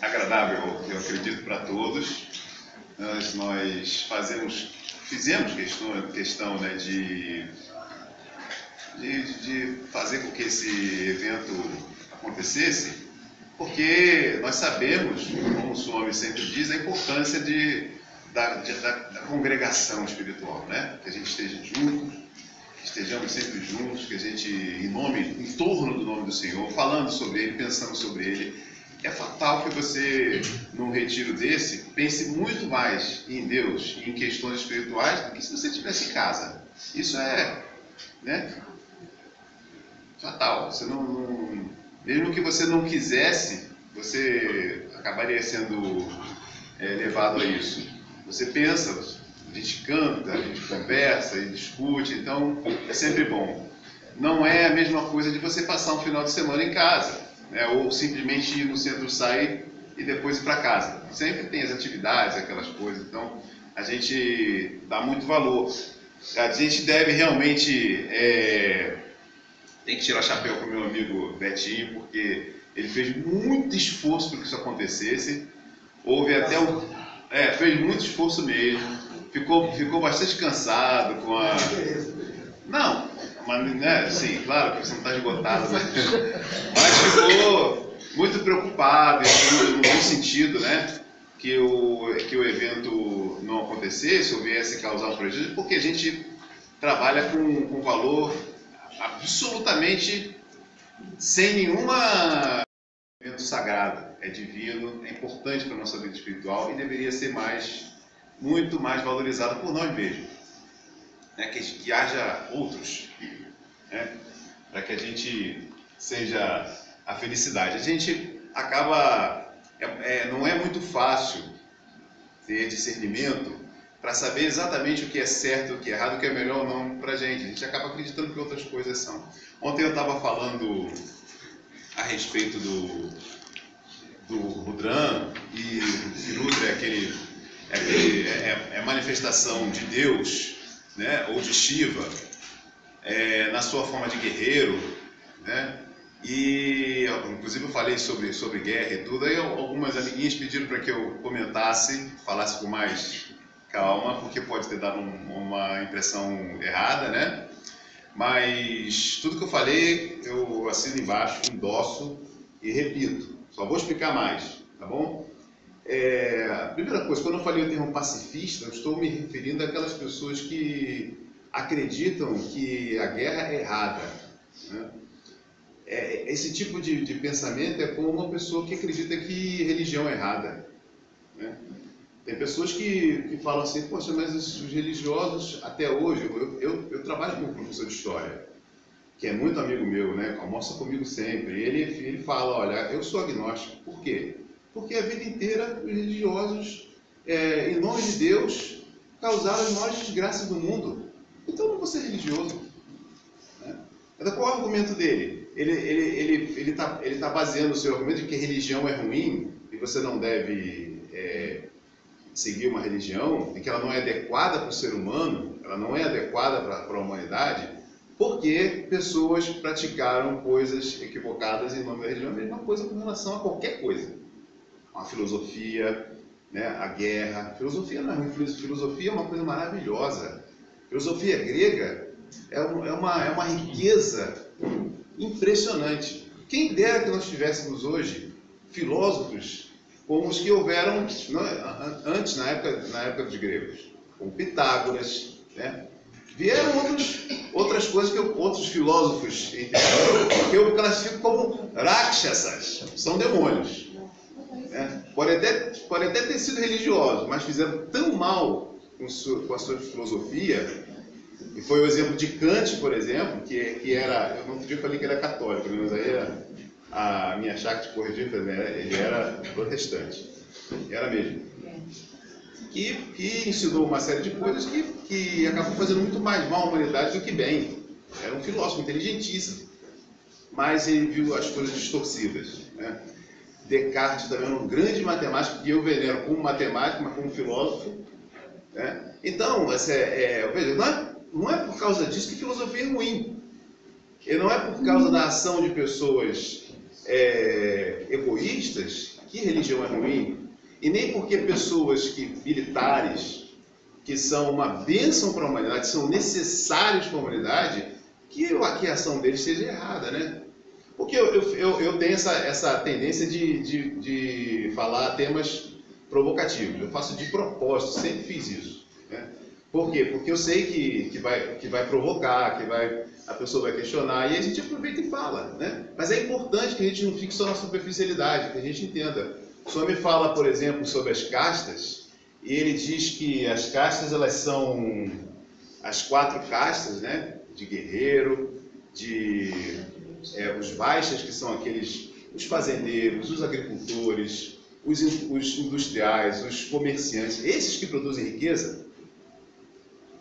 agradável, eu acredito, para todos. Nós fizemos questão, né, de fazer com que esse evento acontecesse, porque nós sabemos, como o Swami sempre diz, a importância da congregação espiritual, né? Que a gente esteja junto, que estejamos sempre juntos, que a gente, em torno do nome do Senhor, falando sobre Ele, pensando sobre Ele. É fatal que você, num retiro desse, pense muito mais em Deus e em questões espirituais do que se você estivesse em casa. Isso é, né, fatal. Você mesmo que você não quisesse, você acabaria sendo levado a isso. Você pensa, a gente canta, a gente conversa e discute, então é sempre bom. Não é a mesma coisa de você passar um final de semana em casa. Ou simplesmente ir no centro, sair e depois ir para casa. Sempre tem as atividades, aquelas coisas, então a gente dá muito valor. A gente deve realmente, tem que tirar o chapéu para o meu amigo Betinho, porque ele fez muito esforço para que isso acontecesse. Houve até fez muito esforço mesmo, ficou bastante cansado com a... Não, mas, né, sim, claro que você não está esgotado, mas ficou muito preocupado no bom sentido, né, que o evento não acontecesse ou viesse causar um prejuízo, porque a gente trabalha com valor absolutamente sem nenhuma evento sagrado, é divino, é importante para a nossa vida espiritual e deveria ser muito mais valorizado por nós mesmos. Que haja outros, né, para que a gente seja a felicidade. A gente acaba, não é muito fácil ter discernimento para saber exatamente o que é certo, o que é errado, o que é melhor ou não para a gente acaba acreditando que outras coisas são. Ontem eu estava falando a respeito do Rudran, e Rudra é manifestação de Deus, né, ou de Shiva, na sua forma de guerreiro, né? E inclusive eu falei sobre guerra e tudo, aí algumas amiguinhas pediram para que eu falasse com mais calma, porque pode ter dado uma impressão errada, né? Mas tudo que eu falei, eu assino embaixo, endosso e repito, só vou explicar mais, tá bom? A primeira coisa, quando eu falei o termo pacifista, eu estou me referindo àquelas pessoas que acreditam que a guerra é errada, né? Esse tipo de pensamento é como uma pessoa que acredita que religião é errada, né? Tem pessoas que falam assim, poxa, mas os religiosos, até hoje, eu trabalho com um professor de história, que é muito amigo meu, né? Almoça comigo sempre, e ele fala, olha, eu sou agnóstico. Por quê? Porque a vida inteira os religiosos, em nome de Deus, causaram as maiores desgraças do mundo. Então eu não vou ser religioso, né? Mas qual é o argumento dele? Ele tá baseando o seu argumento de que religião é ruim e você não deve seguir uma religião, e que ela não é adequada para o ser humano, ela não é adequada para a humanidade, porque pessoas praticaram coisas equivocadas em nome da religião. A mesma coisa com relação a qualquer coisa. A filosofia, né, a guerra. Filosofia não é ruim, filosofia é uma coisa maravilhosa. Filosofia grega é uma riqueza impressionante. Quem dera que nós tivéssemos hoje filósofos como os que houveram antes, na época dos gregos, como Pitágoras, né? Vieram outras coisas que outros filósofos que eu classifico como rakshasas, são demônios, né? Podem até ter sido religiosos, mas fizeram tão mal com a sua filosofia, e foi o exemplo de Kant, por exemplo, que era, eu não podia falar que era católico, mas aí a minha Shakti corrigiu, ele era protestante, era mesmo, que ensinou uma série de coisas que acabou fazendo muito mais mal à humanidade do que bem. Era um filósofo inteligentíssimo, mas ele viu as coisas distorcidas, né? Descartes também era um grande matemático, que eu venero como matemático, mas como filósofo, né? Então, veja, não é por causa disso que filosofia é ruim. E não é por causa da ação de pessoas egoístas que religião é ruim, e nem porque militares, que são uma bênção para a humanidade, são necessários para a humanidade, que a ação deles seja errada, né? Porque eu tenho essa tendência de falar temas provocativos. Eu faço de propósito, sempre fiz isso, né? Por quê? Porque eu sei que vai provocar, a pessoa vai questionar, e a gente aproveita e fala, né? Mas é importante que a gente não fique só na superficialidade, que a gente entenda. O senhor me fala, por exemplo, sobre as castas, e ele diz que as castas, elas são as 4 castas, né? De guerreiro, os baixas, que são os fazendeiros, os agricultores, os industriais, os comerciantes, esses que produzem riqueza,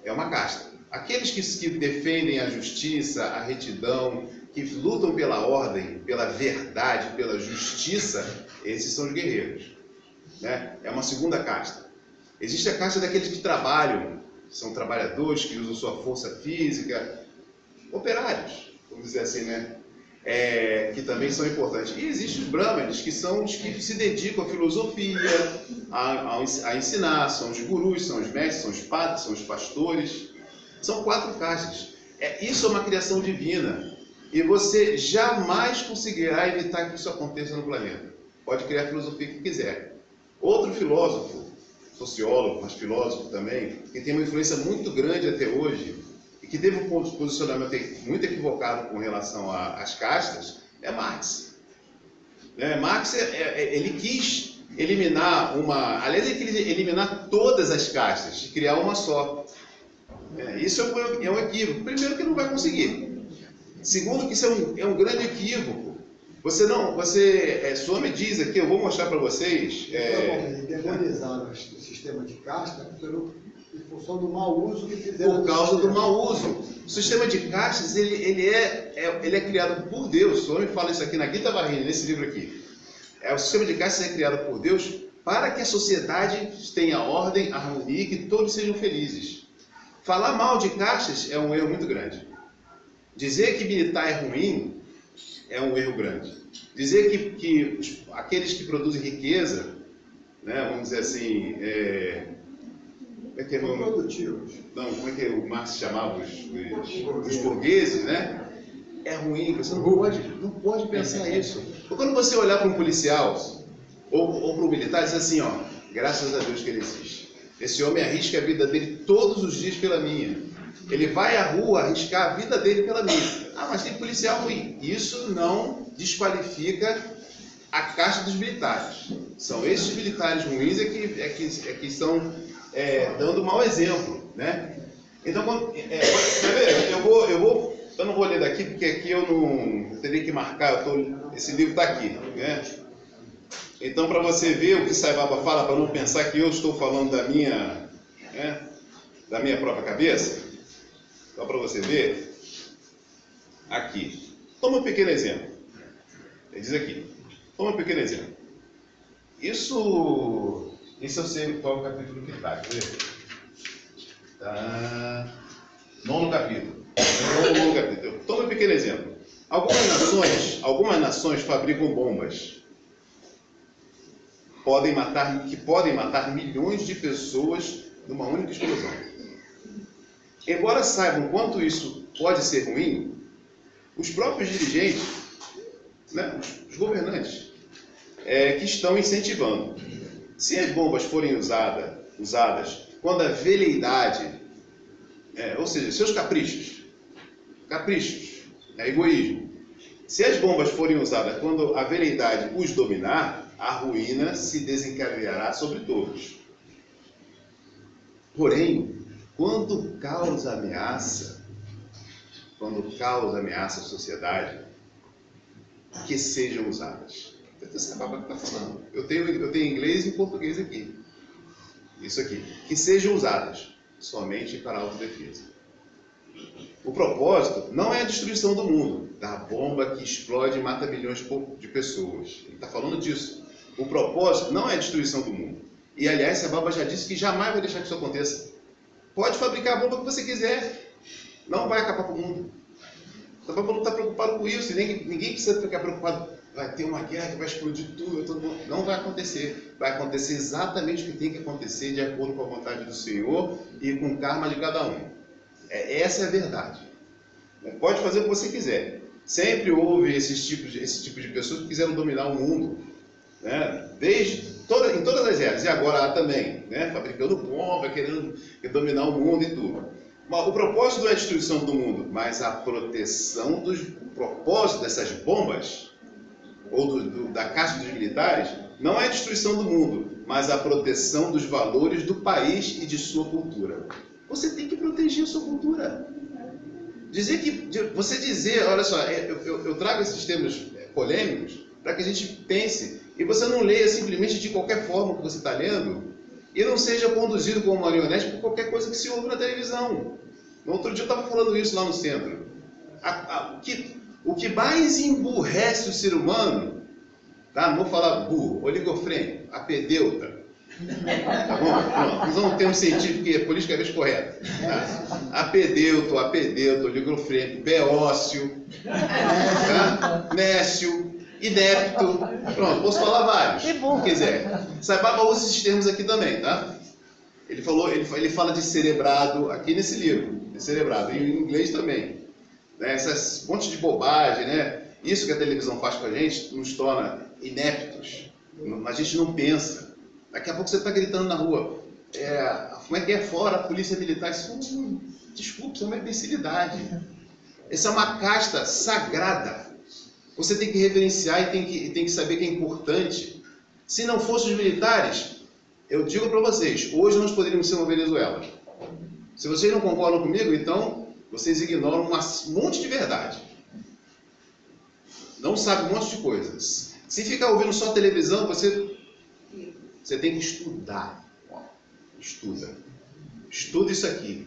é uma casta. Aqueles que defendem a justiça, a retidão, que lutam pela ordem, pela verdade, pela justiça, esses são os guerreiros, né? É uma segunda casta. Existe a casta daqueles que trabalham, são trabalhadores que usam sua força física, operários, vamos dizer assim, né? Que também são importantes. E existem os brahmanes, que são os que se dedicam à filosofia, a ensinar, são os gurus, são os mestres, são os padres, são os pastores. São 4 castas. Isso é uma criação divina. E você jamais conseguirá evitar que isso aconteça no planeta. Pode criar a filosofia que quiser. Outro filósofo, sociólogo, mas filósofo também, que tem uma influência muito grande até hoje, e que teve um posicionamento muito equivocado com relação às castas, é Marx. Marx, ele quis eliminar aliás, ele quis eliminar todas as castas e criar uma só. Isso é um equívoco. Primeiro, que não vai conseguir. Segundo, que isso é um grande equívoco. Só me diz aqui, eu vou mostrar para vocês. Demonizaram o sistema de casta em função do mau uso que fizeram. Por causa do mau uso. O sistema de castas, ele é criado por Deus. O homem fala isso aqui na Gita Varrini, nesse livro aqui. O sistema de castas é criado por Deus para que a sociedade tenha ordem, harmonia e que todos sejam felizes. Falar mal de castas é um erro muito grande. Dizer que militar é ruim é um erro grande. Dizer que aqueles que produzem riqueza, né, vamos dizer assim, produtivos. Não, como é que o Marx chamava os burgueses, né? É ruim, você não pode pensar isso. Ou quando você olhar para um policial ou para um militar, diz assim, ó, graças a Deus que ele existe. Esse homem arrisca a vida dele todos os dias pela minha. Ele vai à rua arriscar a vida dele pela minha. Ah, mas tem policial ruim. Isso não desqualifica a casta dos militares. São esses militares ruins que estão dando mau exemplo, né? Então, eu não vou ler daqui, porque aqui eu teria que marcar, esse livro está aqui, né? Então, para você ver o que Sai Baba fala, para não pensar que eu estou falando da minha própria cabeça, só para você ver, aqui. Toma um pequeno exemplo. Ele diz aqui, toma um pequeno exemplo. Isso eu sei qual é o capítulo que está, quer ver? Tá. Nono capítulo. Toma um pequeno exemplo. Algumas nações fabricam bombas que podem matar milhões de pessoas numa única explosão. Embora saibam quanto isso pode ser ruim, os próprios dirigentes, né, os governantes, que estão incentivando. Se as bombas forem usadas quando a veleidade, ou seja, seus caprichos, egoísmo. Se as bombas forem usadas quando a veleidade os dominar, a ruína se desencadeará sobre todos. Porém, quando causa ameaça à sociedade, que sejam usadas. Você sabe o que está falando. Eu tenho inglês e português aqui. Isso aqui. Que sejam usadas somente para a autodefesa. O propósito não é a destruição do mundo, da bomba que explode e mata milhões de pessoas. Ele está falando disso. O propósito não é a destruição do mundo. E, aliás, a Baba já disse que jamais vai deixar que isso aconteça. Pode fabricar a bomba que você quiser. Não vai acabar com o mundo. A Baba não está preocupado com isso. E ninguém precisa ficar preocupado vai ter uma guerra que vai explodir tudo, todo mundo. Não vai acontecer. Vai acontecer exatamente o que tem que acontecer de acordo com a vontade do Senhor e com o karma de cada um. Essa é a verdade. Pode fazer o que você quiser. Sempre houve esse tipo de pessoas que quiseram dominar o mundo, né? Em todas as eras. E agora há também, né? Fabricando bomba, querendo dominar o mundo e tudo. Mas o propósito não é a destruição do mundo, mas a proteção o propósito dessas bombas, ou da caixa dos militares, não é a destruição do mundo, mas a proteção dos valores do país e de sua cultura. Você tem que proteger a sua cultura. Você dizer, olha só, eu trago esses termos polêmicos para que a gente pense, e você não leia simplesmente de qualquer forma que você está lendo, e não seja conduzido como marionete por qualquer coisa que se ouve na televisão. No outro dia eu estava falando isso lá no centro. O que mais emburrece o ser humano, tá? Não vou falar burro, oligofrênico, apedeuta. Tá bom? Pronto. Vamos usar um termo científico que é politicamente correto. Tá? Apedeuto, oligofrênico, beócio, tá? Nécio, inepto. Pronto, posso falar vários, se quiser. Sai Baba usa esses termos aqui também, tá? Ele fala de cerebrado aqui nesse livro, de cerebrado, e em inglês também. Né? Essas monte de bobagem, né? Isso que a televisão faz com a gente nos torna ineptos. A gente não pensa. Daqui a pouco você está gritando na rua. Como é que é fora a polícia militar? Desculpe, isso é uma imbecilidade. Essa é uma casta sagrada. Você tem que reverenciar e tem que saber que é importante. Se não fossem os militares, eu digo para vocês, hoje nós poderíamos ser uma Venezuela. Se vocês não concordam comigo, então vocês ignoram um monte de verdade. Não sabem um monte de coisas. Se ficar ouvindo só televisão, você tem que estudar. Estuda. Estuda isso aqui.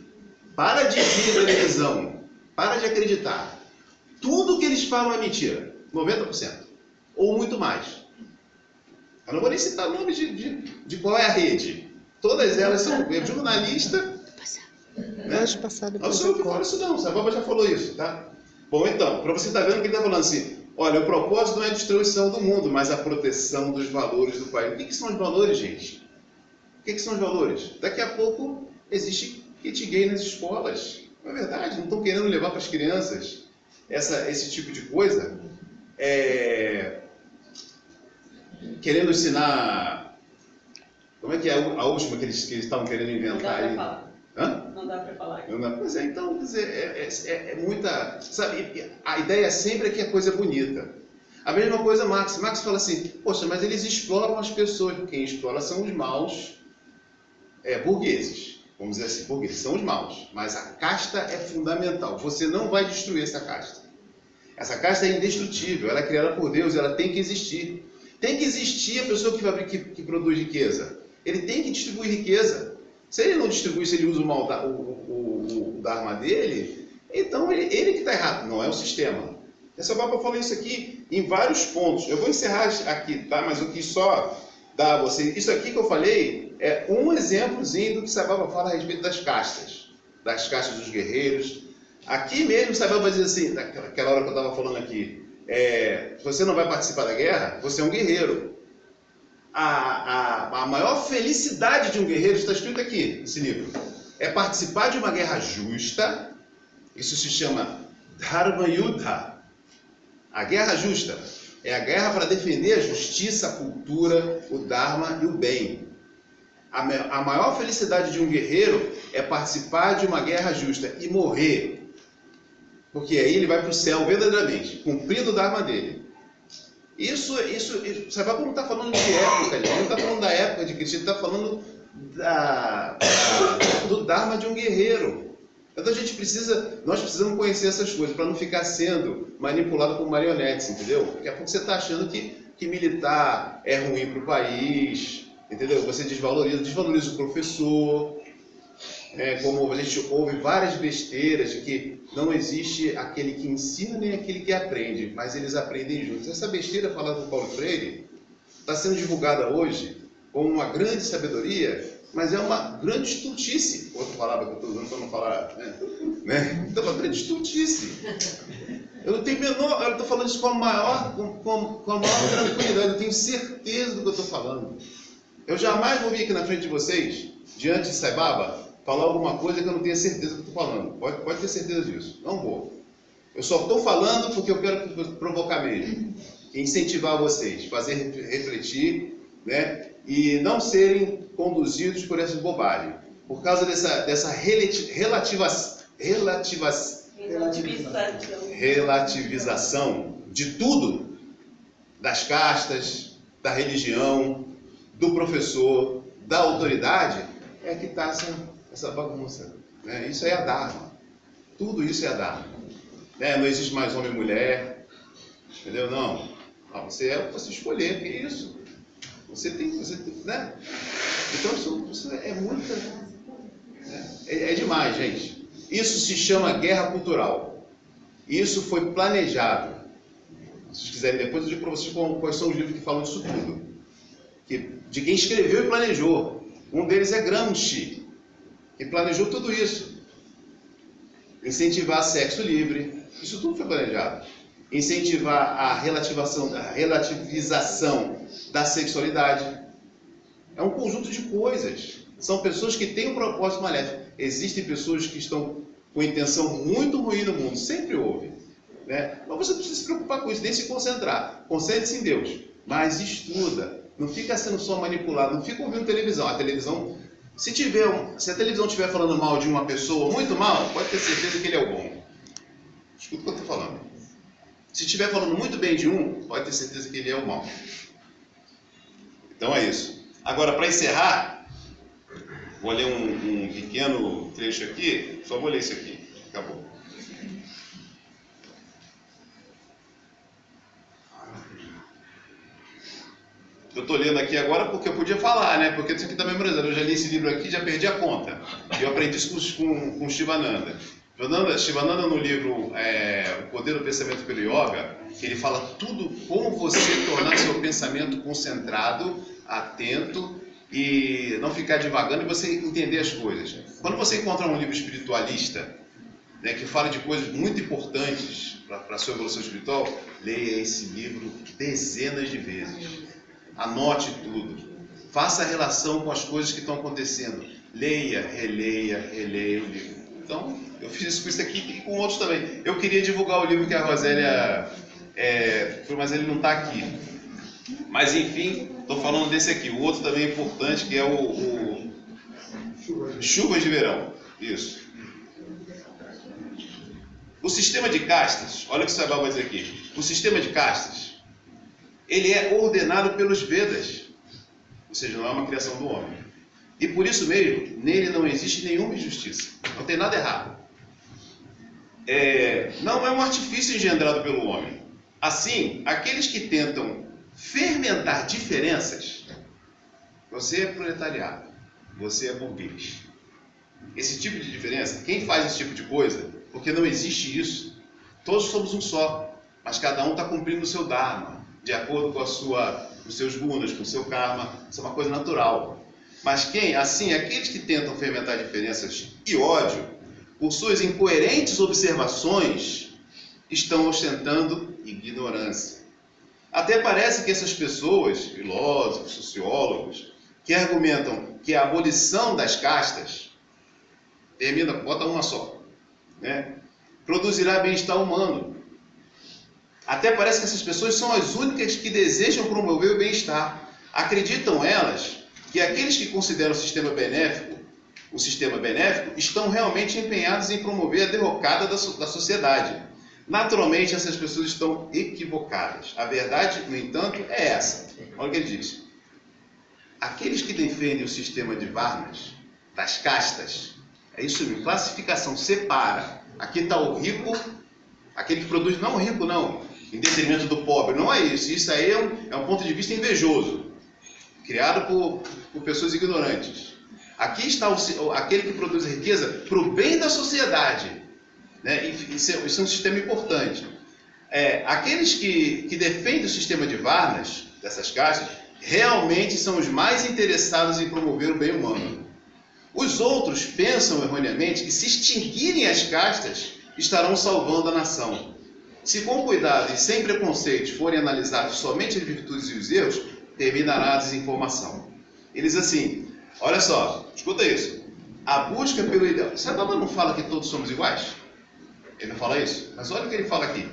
Para de ver televisão. Para de acreditar. Tudo que eles falam é mentira. 90%. Ou muito mais. Eu não vou nem citar o nome de qual é a rede. Todas elas são jornalista. Né? Hoje passado. Não sou eu que falo isso não. A Baba já falou isso, tá? Bom, então, para você estar vendo que ele está falando assim, olha, o propósito não é a destruição do mundo, mas a proteção dos valores do país. O que são os valores, gente? O que são os valores? Daqui a pouco existe kit gay nas escolas. Não é verdade? Não estão querendo levar para as crianças esse tipo de coisa. Querendo ensinar... Como é que é a última que eles estavam querendo inventar aí? Não dá para falar. Pois é, então, quer dizer, muita... Sabe, a ideia sempre é que a coisa é bonita. A mesma coisa Marx. Marx fala assim, poxa, mas eles exploram as pessoas. Quem explora são os maus burgueses. Vamos dizer assim, burgueses são os maus. Mas a casta é fundamental. Você não vai destruir essa casta. Essa casta é indestrutível. Ela é criada por Deus, ela tem que existir. Tem que existir a pessoa que produz riqueza. Ele tem que distribuir riqueza. Se ele não distribui, se ele usa o Dharma dele, então ele que está errado, não é o sistema. Essa Baba fala isso aqui em vários pontos. Eu vou encerrar aqui, tá? Mas eu quis só dar a você. Isso aqui que eu falei é um exemplozinho do que Sai Baba fala a respeito das castas dos guerreiros. Aqui mesmo Sai Baba diz assim, naquela hora que eu estava falando aqui, se você não vai participar da guerra, você é um guerreiro. A maior felicidade de um guerreiro está escrito aqui, nesse livro, é participar de uma guerra justa. Isso se chama Dharma Yuddha. A guerra justa é a guerra para defender a justiça, a cultura, o Dharma e o bem. A maior felicidade de um guerreiro é participar de uma guerra justa e morrer, porque aí ele vai para o céu verdadeiramente, cumprindo o Dharma dele. Sai Baba não está falando de época, ele não está falando da época de Cristo, ele está falando do Dharma de um guerreiro. Então nós precisamos conhecer essas coisas para não ficar sendo manipulado por marionetes, entendeu? Daqui a pouco você está achando que militar é ruim para o país, entendeu? Você desvaloriza o professor. Como a gente ouve várias besteiras de que não existe aquele que ensina nem aquele que aprende, mas eles aprendem juntos. Essa besteira falada por Paulo Freire está sendo divulgada hoje como uma grande sabedoria, mas é uma grande estultice. Outra palavra que eu estou usando para não falar, né? Então, uma grande estultice. Eu não tenho menor, eu estou falando isso com a maior tranquilidade, eu tenho certeza do que eu estou falando. Eu jamais vou vir aqui na frente de vocês, diante de Saibaba, falar alguma coisa que eu não tenho certeza do que estou falando. Pode ter certeza disso. Não vou. Eu só estou falando porque eu quero provocar mesmo. Incentivar vocês, fazer refletir, né? E não serem conduzidos por essas bobagens. Por causa dessa relativização de tudo, das castas, da religião, do professor, da autoridade, é que está essa bagunça. Né? Isso aí é a Dharma. Tudo isso é a Dharma. Né? Não existe mais homem e mulher. Entendeu? Não. Você é o que você escolher. Que é isso? Você tem, né? Então isso é muita... Né? É demais, gente. Isso se chama guerra cultural. Isso foi planejado. Se vocês quiserem, depois eu digo para vocês quais são os livros que falam disso tudo. De quem escreveu e planejou. Um deles é Gramsci, que planejou tudo isso. Incentivar sexo livre, isso tudo foi planejado. Incentivar a relativização da sexualidade. É um conjunto de coisas. São pessoas que têm um propósito maléfico. Existem pessoas que estão com intenção muito ruim no mundo, sempre houve. Né? Mas você não precisa se preocupar com isso, nem se concentrar. Concentre-se em Deus, mas estuda. Não fica sendo só manipulado, não fica ouvindo televisão. A televisão, se a televisão estiver falando mal de uma pessoa, muito mal, pode ter certeza que ele é o bom. Escuta o que eu estou falando. Se estiver falando muito bem de um, pode ter certeza que ele é o mal. Então é isso. Agora, para encerrar, vou ler um pequeno trecho aqui, só vou ler isso aqui. Acabou. Eu estou lendo aqui agora porque eu podia falar, né? Porque isso aqui está memorizado. Eu já li esse livro aqui e já perdi a conta. E eu aprendi isso com Shivananda. Shivananda, no livro O Poder do Pensamento pelo Yoga, ele fala tudo como você tornar seu pensamento concentrado, atento e não ficar divagando e você entender as coisas. Quando você encontra um livro espiritualista, né, que fala de coisas muito importantes para a sua evolução espiritual, leia esse livro dezenas de vezes. Anote tudo. Faça a relação com as coisas que estão acontecendo. Leia, releia o livro. Então, eu fiz isso com isso aqui e com outros também. Eu queria divulgar o livro que a Rosélia... mas ele não está aqui. Mas, enfim, estou falando desse aqui. O outro também é importante, que é o Chuvas de Verão. Isso. O sistema de castas, olha o que o Saibaba vai dizer aqui. O sistema de castas, ele é ordenado pelos Vedas, ou seja, não é uma criação do homem. E por isso mesmo, nele não existe nenhuma injustiça. Não tem nada errado. Não é um artifício engendrado pelo homem. Assim, aqueles que tentam fermentar diferenças, você é proletariado, você é burguês. Esse tipo de diferença, quem faz esse tipo de coisa, porque não existe isso. Todos somos um só, mas cada um está cumprindo o seu dharma, de acordo com os seus gunas, com o seu karma. Isso é uma coisa natural. Mas aqueles que tentam fermentar diferenças e ódio, por suas incoerentes observações, estão ostentando ignorância. Até parece que essas pessoas, filósofos, sociólogos, que argumentam que a abolição das castas, bota uma só, né, produzirá bem-estar humano. Até parece que essas pessoas são as únicas que desejam promover o bem-estar. Acreditam elas que aqueles que consideram o sistema benéfico, estão realmente empenhados em promover a derrocada da sociedade. Naturalmente, essas pessoas estão equivocadas. A verdade, no entanto, é essa. Olha o que ele diz. Aqueles que defendem o sistema de varnas, das castas, é isso mesmo, classificação, separa. Aqui está o rico, aquele que produz, não o rico não, em detrimento do pobre, não é isso. Isso aí é um ponto de vista invejoso, criado por pessoas ignorantes. Aqui está aquele que produz riqueza para o bem da sociedade. Né? Isso é um sistema importante. Aqueles que defendem o sistema de varnas, dessas castas, realmente são os mais interessados em promover o bem humano. Os outros pensam erroneamente que se extinguirem as castas, estarão salvando a nação. se com cuidado e sem preconceitos forem analisados somente as virtudes e os erros, terminará a desinformação. Ele diz assim, olha só, escuta isso, a busca pelo ideal. Sai Baba não fala que todos somos iguais? Ele não fala isso? Mas olha o que ele fala aqui.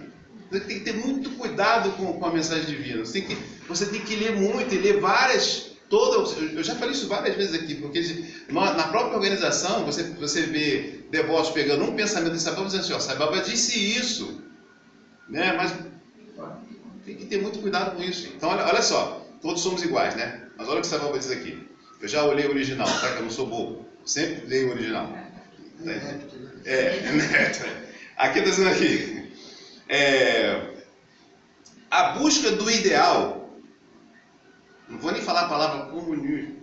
Você tem que ter muito cuidado com a mensagem divina. Você tem que ler muito e ler várias... eu já falei isso várias vezes aqui, porque na própria organização, você vê devotos pegando um pensamento de Sai Baba dizendo assim, ó, Sai Baba disse isso. Né? Mas tem que ter muito cuidado com isso. Então, olha só, todos somos iguais, né? Mas olha o que Sai Baba diz aqui. Eu já olhei o original, tá? Que eu não sou bobo. Sempre leio o original. Aqui está dizendo aqui. A busca do ideal, não vou nem falar a palavra comunismo,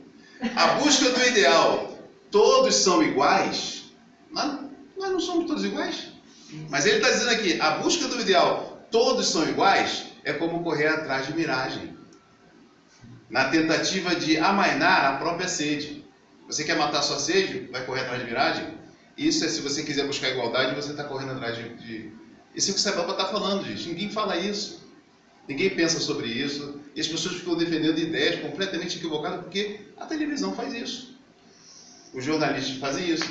a busca do ideal, todos são iguais, nós não somos todos iguais, mas ele está dizendo aqui, a busca do ideal, todos são iguais, é como correr atrás de miragem, na tentativa de amainar a própria sede. Você quer matar a sua sede, vai correr atrás de miragem? Isso é se você quiser buscar igualdade, você está correndo atrás Isso é o que o Sai Baba está falando, gente. Ninguém fala isso. Ninguém pensa sobre isso. E as pessoas ficam defendendo ideias completamente equivocadas porque a televisão faz isso. Os jornalistas fazem isso.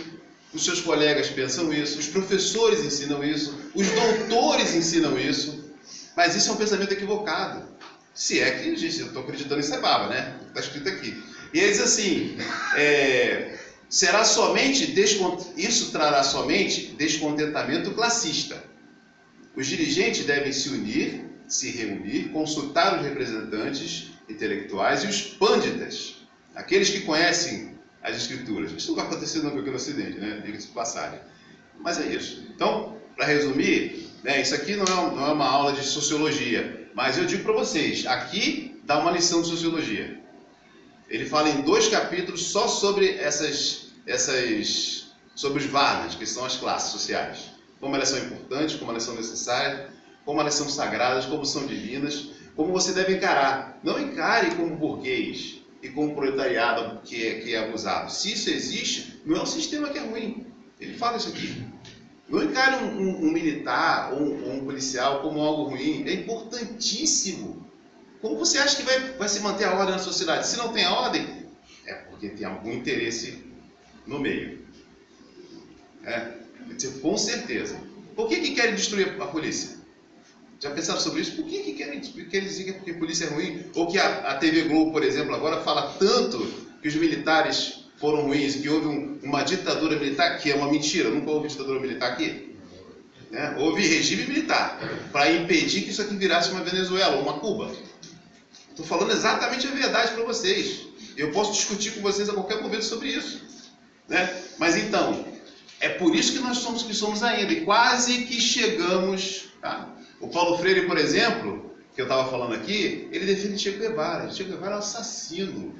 Os seus colegas pensam isso. Os professores ensinam isso. Os doutores ensinam isso. Mas isso é um pensamento equivocado. Se é que, gente, eu estou acreditando em Sai Baba, né? Está escrito aqui. E ele diz assim, isso trará somente descontentamento classista. Os dirigentes devem se reunir, consultar os representantes intelectuais e os pânditas, aqueles que conhecem as escrituras. Isso não vai acontecer nunca aqui no Ocidente, né? Diga-se de passagem. Mas é isso. Então, para resumir, né, isso aqui não é uma aula de sociologia, mas eu digo para vocês, aqui dá uma lição de sociologia. Ele fala em 2 capítulos só sobre sobre os varnas, que são as classes sociais. Como elas são importantes, como elas são necessárias, como elas são sagradas, como são divinas, como você deve encarar. Não encare como burguês e como proletariado que é abusado. Se isso existe, não é um sistema que é ruim. Ele fala isso aqui. Não encare um militar ou um policial como algo ruim. É importantíssimo. Como você acha que vai se manter a ordem na sociedade? Se não tem a ordem, é porque tem algum interesse no meio. Com certeza. Por que querem destruir a polícia? Já pensaram sobre isso? Por que querem dizer que é porque a polícia é ruim? Ou que a TV Globo, por exemplo, agora fala tanto que os militares foram ruins, que houve uma ditadura militar, que é uma mentira, nunca houve ditadura militar aqui. Né? Houve regime militar, para impedir que isso aqui virasse uma Venezuela ou uma Cuba. Estou falando exatamente a verdade para vocês. Eu posso discutir com vocês a qualquer momento sobre isso. Né? Mas então, é por isso que nós somos o que somos ainda, e quase que chegamos... Tá? O Paulo Freire, por exemplo, que eu estava falando aqui, ele defende Che Guevara. Che Guevara é um assassino.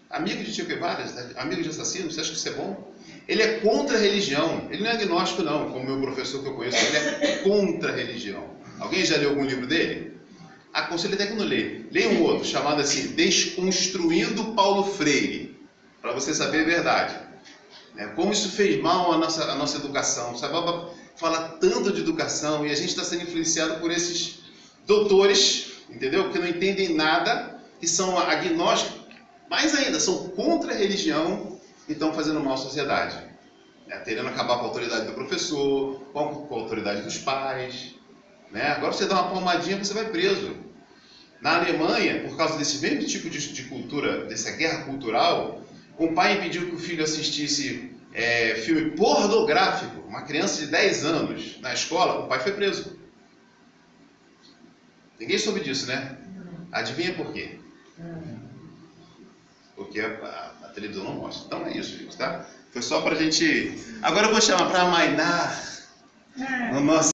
Amigo de Che Guevara, amigo de assassino, você acha que isso é bom? Ele é contra a religião. Ele não é agnóstico, não, como meu professor que eu conheço. Ele é contra a religião. Alguém já leu algum livro dele? Aconselho até que não lê. Leia um outro, chamado assim, Desconstruindo Paulo Freire, para você saber a verdade. Como isso fez mal à nossa educação. Sai Baba fala tanto de educação e a gente está sendo influenciado por esses doutores, entendeu? Que não entendem nada, que são agnósticos, mais ainda, são contra a religião e estão fazendo mal à sociedade. Querendo acabar com a autoridade do professor, com a autoridade dos pais. Agora você dá uma palmadinha e você vai preso. Na Alemanha, por causa desse mesmo tipo de cultura, dessa guerra cultural, o pai impediu que o filho assistisse filme pornográfico, uma criança de 10 anos, na escola, o pai foi preso. Ninguém soube disso, né? Adivinha por quê? Porque a televisão não mostra. Então é isso, gente, tá? Foi só pra gente... Agora eu vou chamar para amainar no nosso...